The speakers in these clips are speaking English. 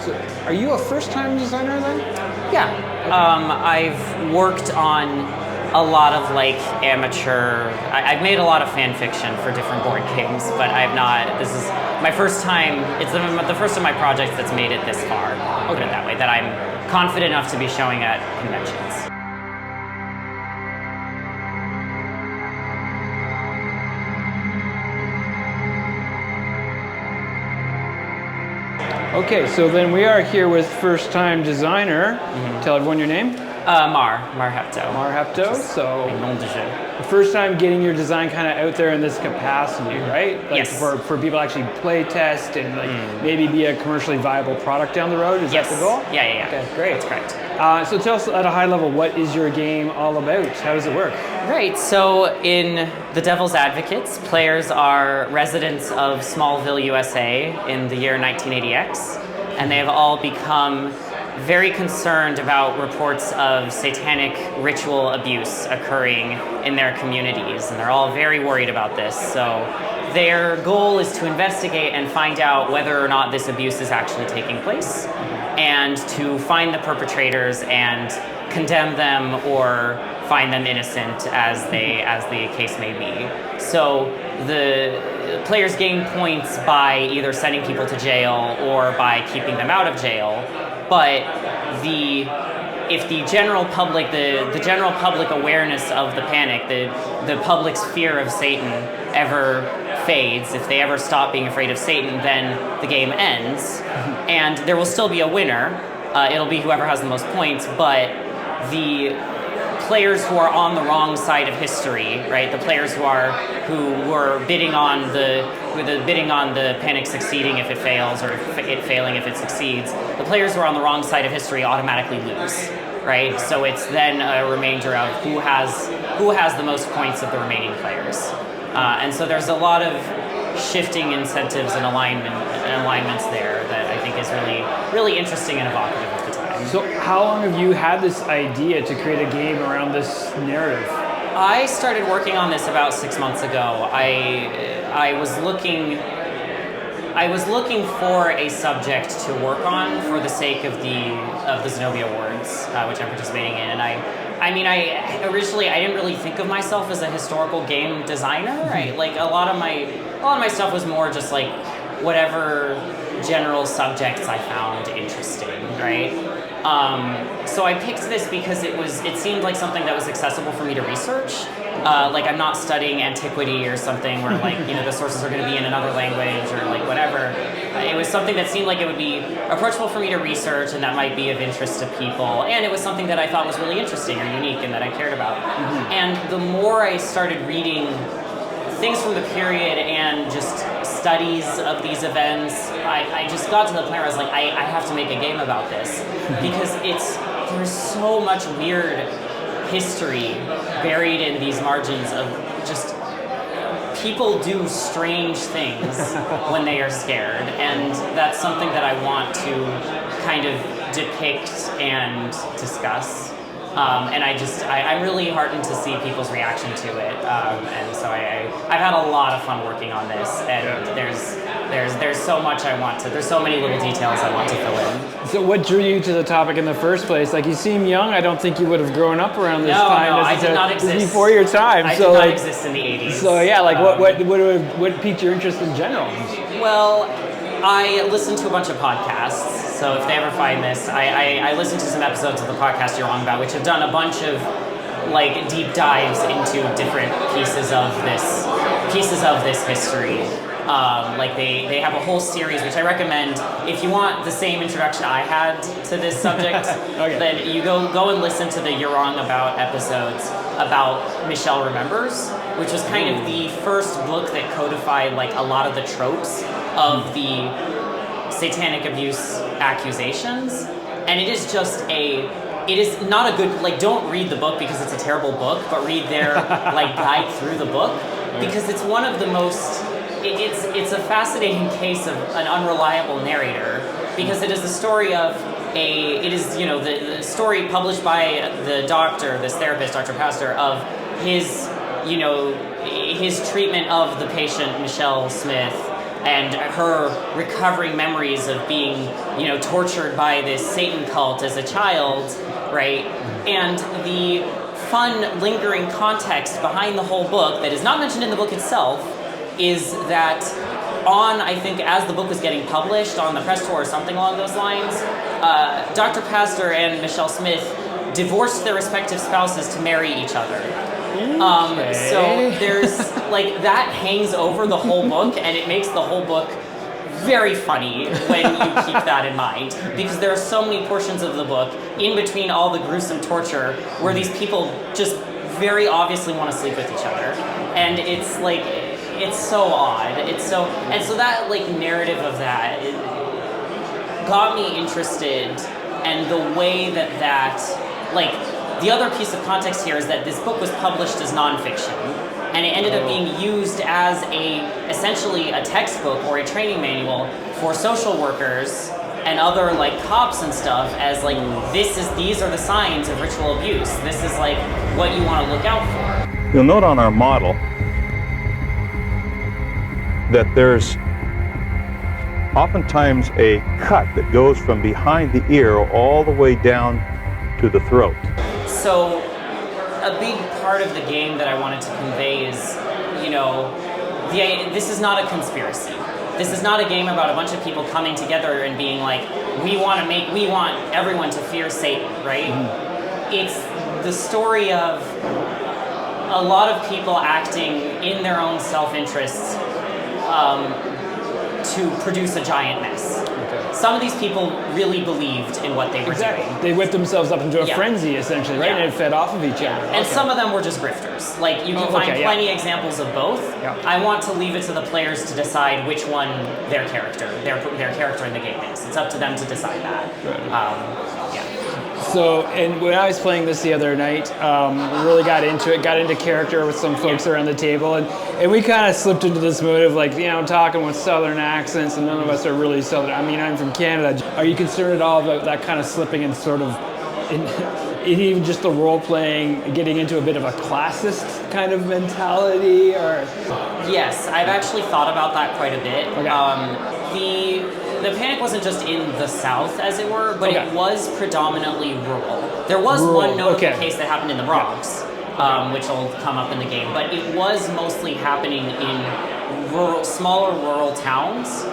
So, are you a first-time designer then? Yeah. Okay. I've worked on a lot of like amateur. I've made a lot of fan fiction for different board games, but I've not. This is my first time. It's the first of my projects that's made it this far. I'll put it that way. That I'm confident enough to be showing at conventions. Okay, so then we are here with first-time designer. Tell everyone your name. Mar Hepto. Mar Hepto. So nom de jeu. The first time getting your design kind of out there in this capacity, right? Like yes. For people to actually play test and like maybe be a commercially viable product down the road. Is that the goal? Yeah. Okay, great. That's correct. So tell us at a high level, what is your game all about? How does it work? Right, so in The Devil's Advocates, players are residents of Smallville, USA in the year 1980X, and they have all become very concerned about reports of satanic ritual abuse occurring in their communities, and they're all very worried about this. So their goal is to investigate and find out whether or not this abuse is actually taking place, and to find the perpetrators and condemn them or find them innocent as the case may be. So the players gain points by either sending people to jail or by keeping them out of jail. But if the general public, the general public awareness of the panic, the public's fear of Satan ever fades, if they ever stop being afraid of Satan, then the game ends, and there will still be a winner. It'll be whoever has the most points, but the players who are on the wrong side of history, right? The players who were bidding on the panic succeeding if it fails, or it failing if it succeeds. The players who are on the wrong side of history automatically lose, right? So it's then a remainder of who has the most points of the remaining players, and so there's a lot of shifting incentives and alignments there that I think is really interesting and evocative at the time. So how long have you had this idea to create a game around this narrative? I started working on this about 6 months ago. I was looking for a subject to work on for the sake of the Zenobia Awards, which I'm participating in, and I originally I didn't really think of myself as a historical game designer. Right? Like a lot of my stuff was more just like whatever general subjects I found interesting, right? So I picked this because it seemed like something that was accessible for me to research. Like I'm not studying antiquity or something where like, the sources are going to be in another language or like whatever. It was something that seemed like it would be approachable for me to research and that might be of interest to people. And it was something that I thought was really interesting or unique and that I cared about. And the more I started reading things from the period and just studies of these events, I just got to the point where I was like, I have to make a game about this because there's so much weird history buried in these margins of just people do strange things when they are scared, and that's something that I want to kind of depict and discuss. And I'm really heartened to see people's reaction to it, and so I've had a lot of fun working on this, and there's so much there's so many little details I want to fill in. So what drew you to the topic in the first place? Like, you seem young. I don't think you would have grown up around this time. No, I did not exist. This is before your time. I did not exist in the 80s. So yeah, like what piqued your interest in general? Well, I listened to a bunch of podcasts. So if they ever find this, I listened to some episodes of the podcast you're on about, which have done a bunch of like deep dives into different pieces of this history. Like they have a whole series, which I recommend if you want the same introduction I had to this subject. Okay. Then you go and listen to the You're Wrong About episodes about Michelle Remembers, which was kind of the first book that codified like a lot of the tropes of the satanic abuse accusations, and it is not a good, like, don't read the book because it's a terrible book, but read their like guide through the book, because it's one of the most, it's a fascinating case of an unreliable narrator, because it is the story of the story published by this therapist, Dr. Pastor, of his treatment of the patient Michelle Smith, and her recovering memories of being, you know, tortured by this Satan cult as a child, right? And the fun, lingering context behind the whole book that is not mentioned in the book itself is that I think, as the book was getting published on the press tour or something along those lines, Dr. Pastor and Michelle Smith divorced their respective spouses to marry each other. So there's, like, that hangs over the whole book, and it makes the whole book very funny when you keep that in mind, because there are so many portions of the book in between all the gruesome torture where these people just very obviously want to sleep with each other, and it's like, it's so odd. And so that, like, narrative of that got me interested, and the way that like, the other piece of context here is that this book was published as nonfiction, and it ended up being used as essentially a textbook or a training manual for social workers and other, like, cops and stuff, as like, these are the signs of ritual abuse. This is, like, what you want to look out for. You'll note on our model that there's oftentimes a cut that goes from behind the ear all the way down to the throat. So a big part of the game that I wanted to convey is, you know, this is not a conspiracy. This is not a game about a bunch of people coming together and being like, we want everyone to fear Satan, right? Mm-hmm. It's the story of a lot of people acting in their own self-interests to produce a giant mess. Okay. Some of these people really believed in what they were doing. They whipped themselves up into a frenzy, essentially, right? Yeah. And it fed off of each other. And some of them were just grifters. Like, you can find plenty examples of both. Yeah. I want to leave it to the players to decide which one their character in the game is. It's up to them to decide that. Right. So, and when I was playing this the other night, really got into character with some folks around the table, and we kind of slipped into this mood of, like, you know, talking with Southern accents, and none of us are really Southern. I mean, I'm from Canada. Are you concerned at all about that kind of slipping and sort of, in even just the role playing, getting into a bit of a classist kind of mentality, or? Yes, I've actually thought about that quite a bit. Okay. The panic wasn't just in the South, as it were, but it was predominantly rural. There was one notable case that happened in the Bronx, which will come up in the game, but it was mostly happening in smaller rural towns.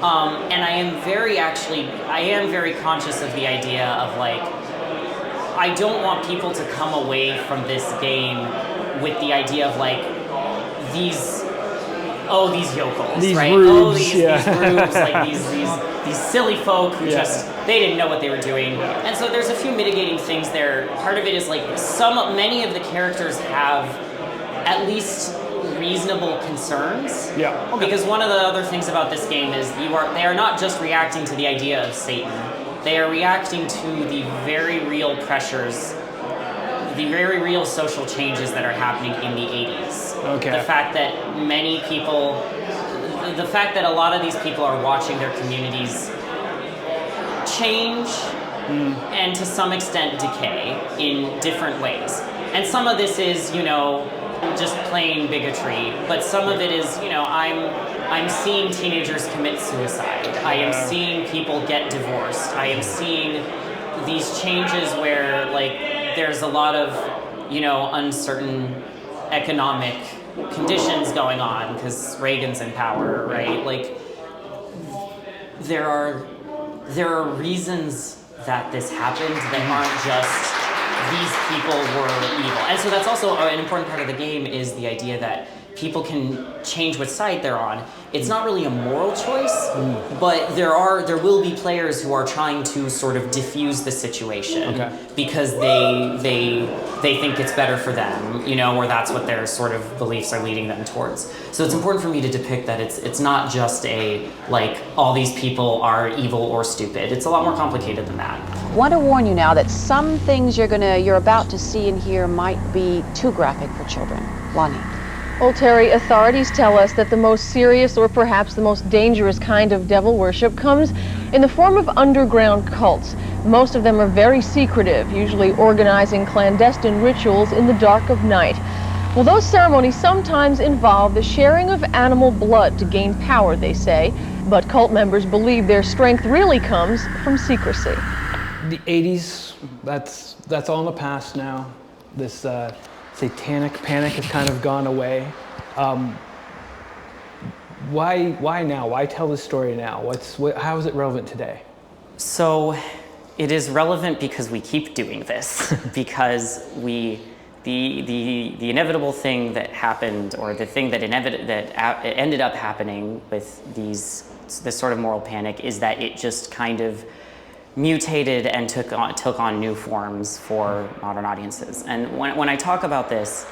And I am very conscious of the idea of, like, I don't want people to come away from this game with the idea of, like, these yokels, these right? Rubes, these rubes, like these silly folk who they didn't know what they were doing. Yeah. And so there's a few mitigating things there. Part of it is, like, many of the characters have at least reasonable concerns. Yeah. Okay. Because one of the other things about this game is they are not just reacting to the idea of Satan. They are reacting to the very real pressures, the very real social changes that are happening in the 80s. Okay. The fact that a lot of these people are watching their communities change and to some extent decay in different ways. And some of this is, you know, just plain bigotry, but some of it is, you know, I'm seeing teenagers commit suicide. I am seeing people get divorced. I am seeing these changes where, like, there's a lot of, you know, uncertain economic conditions going on because Reagan's in power, right? Like, there are reasons that this happened that aren't just these people were evil. And so that's also an important part of the game, is the idea that people can change what side they're on. It's not really a moral choice, but there will be players who are trying to sort of diffuse the situation because they think it's better for them, you know, or that's what their sort of beliefs are leading them towards. So it's important for me to depict that it's not just like, all these people are evil or stupid. It's a lot more complicated than that. I want to warn you now that some things you're about to see and hear might be too graphic for children. Lonnie. Well, Terry, authorities tell us that the most serious, or perhaps the most dangerous kind of devil worship comes in the form of underground cults. Most of them are very secretive, usually organizing clandestine rituals in the dark of night. Well, those ceremonies sometimes involve the sharing of animal blood to gain power, they say, but cult members believe their strength really comes from secrecy. The 80s, that's all in the past now. This satanic panic has kind of gone away. Why now? Why tell this story now? How is it relevant today? So it is relevant because we keep doing this, because the inevitable thing that happened, or the thing that ended up happening with this sort of moral panic, is that it just kind of mutated and took on new forms for modern audiences. And when I talk about this,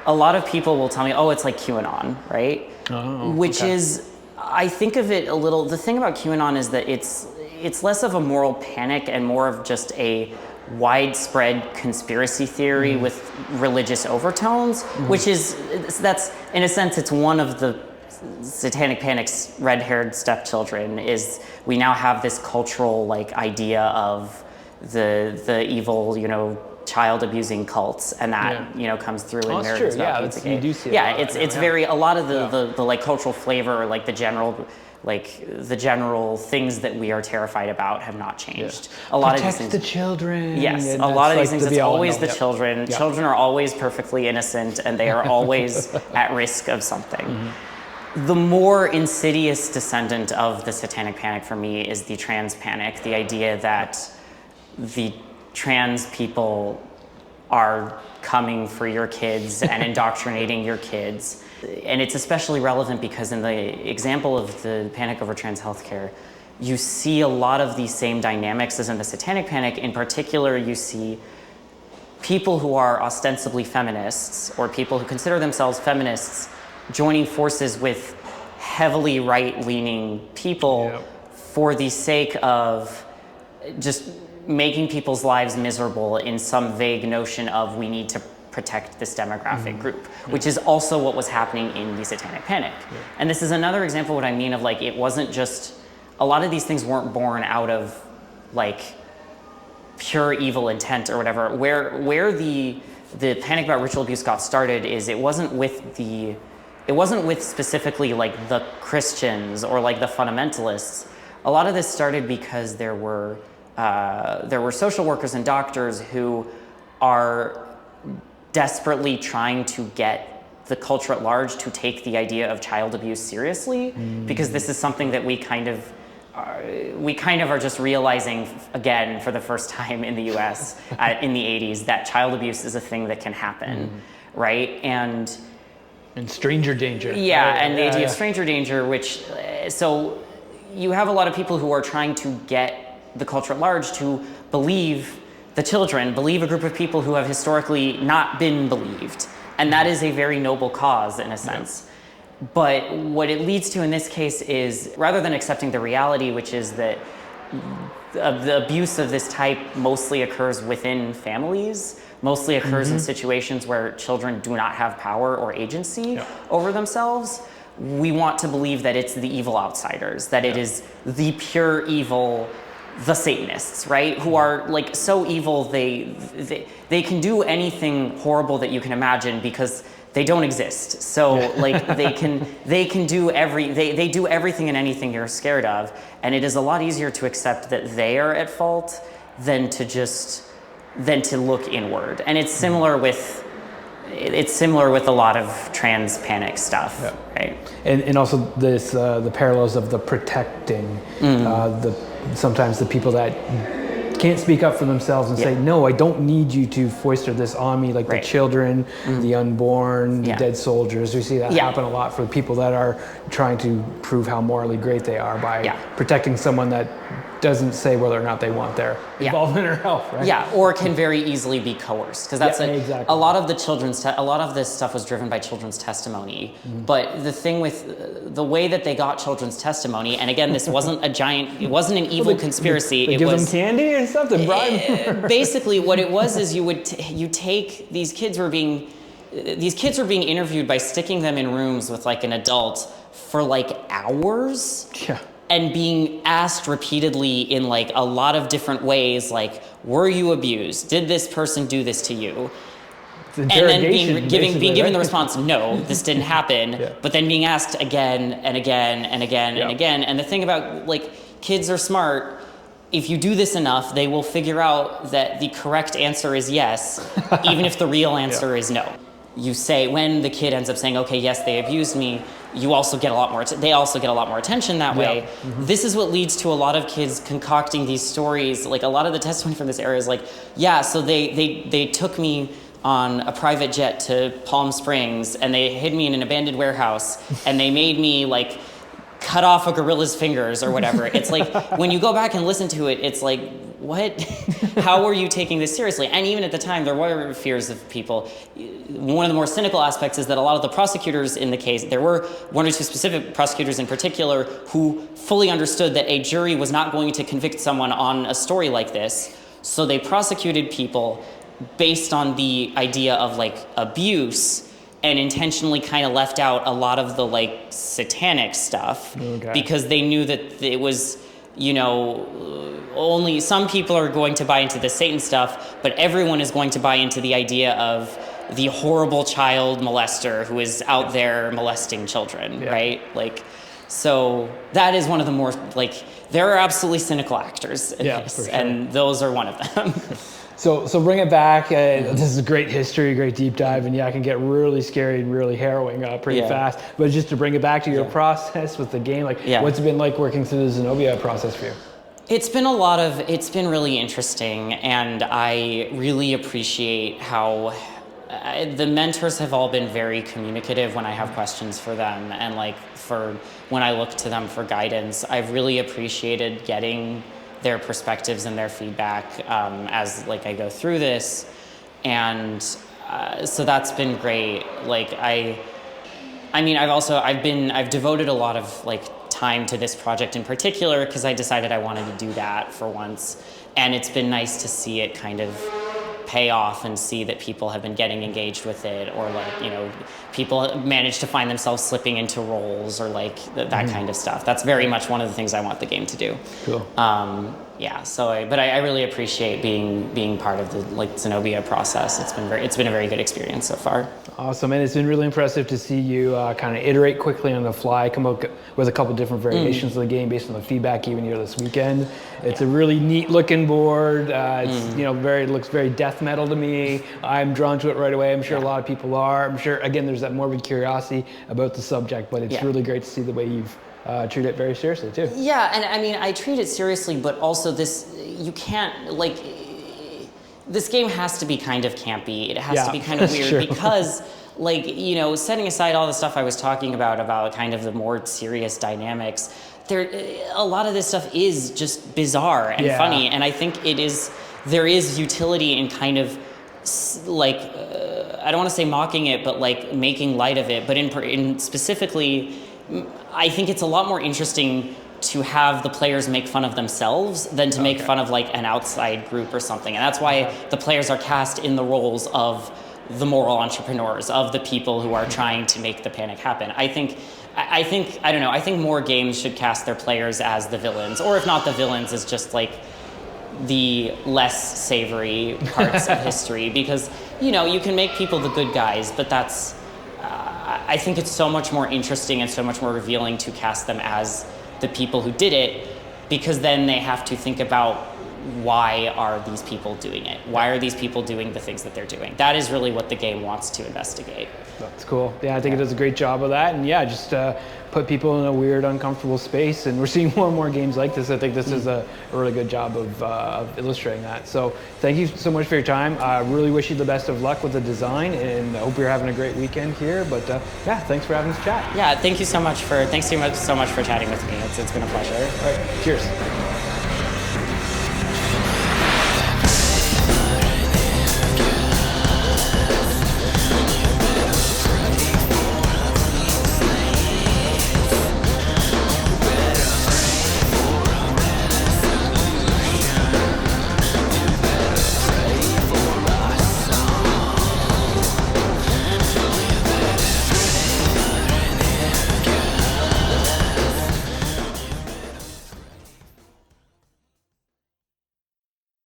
a lot of people will tell me, oh, it's like QAnon, right? Oh, Which okay. is, I think of it a little, the thing about QAnon is that it's less of a moral panic and more of just a widespread conspiracy theory with religious overtones, which is, that's, in a sense, it's one of the Satanic Panic's red-haired stepchildren. Is we now have this cultural like idea of the evil, child abusing cults, and that comes through in narratives about Pizzagate. You do see yeah, a lot, it's very a lot of the like cultural flavor, or like the general things that we are terrified about have not changed. A lot of these things. Protect the children. Yes, and a lot of that's these things. like It's the always the be-all and all. children. Yeah. Children are always perfectly innocent, and they are always at risk of something. The more insidious descendant of the Satanic Panic for me is the trans panic, the idea that the trans people are coming for your kids and indoctrinating your kids. And it's especially relevant because in the example of the panic over trans healthcare, you see a lot of these same dynamics as in the Satanic Panic. In particular, you see people who are ostensibly feminists, or people who consider themselves feminists, joining forces with heavily right-leaning people for the sake of just making people's lives miserable in some vague notion of we need to protect this demographic group, which is also what was happening in the Satanic Panic. And this is another example of what I mean of like, it wasn't just, a lot of these things weren't born out of like pure evil intent or whatever. Where the panic about ritual abuse got started is it wasn't with specifically like the Christians or like the fundamentalists. A lot of this started because there were social workers and doctors who are desperately trying to get the culture at large to take the idea of child abuse seriously, because this is something that we kind of are just realizing again for the first time in the US in the 80s, that child abuse is a thing that can happen, right? And stranger danger. Yeah, right? And the idea of stranger danger, which, so you have a lot of people who are trying to get the culture at large to believe a group of people who have historically not been believed. And that is a very noble cause in a sense. But what it leads to in this case is, rather than accepting the reality, which is that the abuse of this type mostly occurs within families, mostly occurs in situations where children do not have power or agency over themselves, we want to believe that it's the evil outsiders, that it is the pure evil, the Satanists, right? Who are like so evil, they can do anything horrible that you can imagine because they don't exist. So like they can do they do everything and anything you're scared of, and it is a lot easier to accept that they are at fault than to look inward. And it's similar with a lot of trans panic stuff, right? And also this the parallels of the protecting, sometimes the people that can't speak up for themselves and say, no, I don't need you to foster this on me, like the children, the unborn, the dead soldiers. We see that happen a lot for people that are trying to prove how morally great they are by protecting someone that doesn't say whether or not they want their involvement or help, right? Yeah, or can very easily be coerced, because that's a lot of a lot of this stuff was driven by children's testimony. But the thing with the way that they got children's testimony, and again, this wasn't it wasn't an evil conspiracy. They give them candy or something, bribe. Basically, what it was is you take these kids were being interviewed by sticking them in rooms with like an adult for like hours. Yeah. And being asked repeatedly in like a lot of different ways, like, were you abused? Did this person do this to you? and then interrogation, being given the right? response, no, this didn't happen, Yeah. but then being asked again and again and again and again. And the thing about, like, kids are smart. If you do this enough, they will figure out that the correct answer is yes, even if the real answer is no. You say, when the kid ends up saying, okay, yes, they abused me, you also get a lot more, they also get a lot more attention that way. This is what leads to a lot of kids concocting these stories. Like, a lot of the testimony from this area is like, yeah, so they took me on a private jet to Palm Springs, and they hid me in an abandoned warehouse, and they made me, like, cut off a gorilla's fingers or whatever. It's like, when you go back and listen to it, it's like, what? How were you taking this seriously? And even at the time, there were fears of people. One of the more cynical aspects is that a lot of the prosecutors in the case, there were one or two specific prosecutors in particular who fully understood that a jury was not going to convict someone on a story like this. So they prosecuted people based on the idea of, like, abuse, and intentionally kind of left out a lot of the, like, satanic stuff, because they knew that it was, you know, only some people are going to buy into the Satan stuff, but everyone is going to buy into the idea of the horrible child molester who is out there molesting children, right? Like, so that is one of the more, like, there are absolutely cynical actors in this, for sure. And those are one of them. So bring it back. This is a great history, great deep dive, and yeah, it can get really scary and really harrowing pretty fast. But just to bring it back to your process with the game, like, what's it been like working through the Zenobia process for you? It's been really interesting, and I really appreciate how the mentors have all been very communicative when I have questions for them, and, like, for when I look to them for guidance. I've really appreciated getting their perspectives and their feedback as, like, I go through this, and so that's been great. Like, I've devoted a lot of, like, time to this project in particular because I decided I wanted to do that for once, and it's been nice to see it kind of pay off and see that people have been getting engaged with it, or, like, you know, people manage to find themselves slipping into roles, or, like, that kind of stuff. That's very much one of the things I want the game to do. Cool. But I really appreciate being part of the, like, Zenobia process. It's been a very good experience so far. Awesome, and it's been really impressive to see you kind of iterate quickly on the fly, come up with a couple different variations of the game based on the feedback even here this weekend. It's a really neat looking board. It's looks very death metal to me. I'm drawn to it right away. I'm sure a lot of people are. I'm sure, again, there's that morbid curiosity about the subject, but it's really great to see the way you've treated it very seriously too. Yeah, and I mean, I treat it seriously, but also you can't, like, this game has to be kind of campy. It has to be kind of weird because, like, you know, setting aside all the stuff I was talking about kind of the more serious dynamics, a lot of this stuff is just bizarre and funny, and I think there is utility in kind of, like, I don't want to say mocking it, but, like, making light of it, but in specifically, I think it's a lot more interesting to have the players make fun of themselves than to make fun of, like, an outside group or something. And that's why the players are cast in the roles of the moral entrepreneurs, of the people who are trying to make the panic happen. I think more games should cast their players as the villains, or if not the villains, as just, like, the less savory parts of history, because, you know, you can make people the good guys, but that's, I think it's so much more interesting and so much more revealing to cast them as the people who did it, because then they have to think about, why are these people doing it? Why are these people doing the things that they're doing? That is really what the game wants to investigate. That's cool. Yeah, I think it does a great job of that, and just put people in a weird, uncomfortable space, and we're seeing more and more games like this. I think this is a really good job of illustrating that. So thank you so much for your time. I really wish you the best of luck with the design, and I hope you're having a great weekend here. But thanks for having this chat. Yeah, thanks so much for chatting with me. It's been a pleasure. All right, cheers.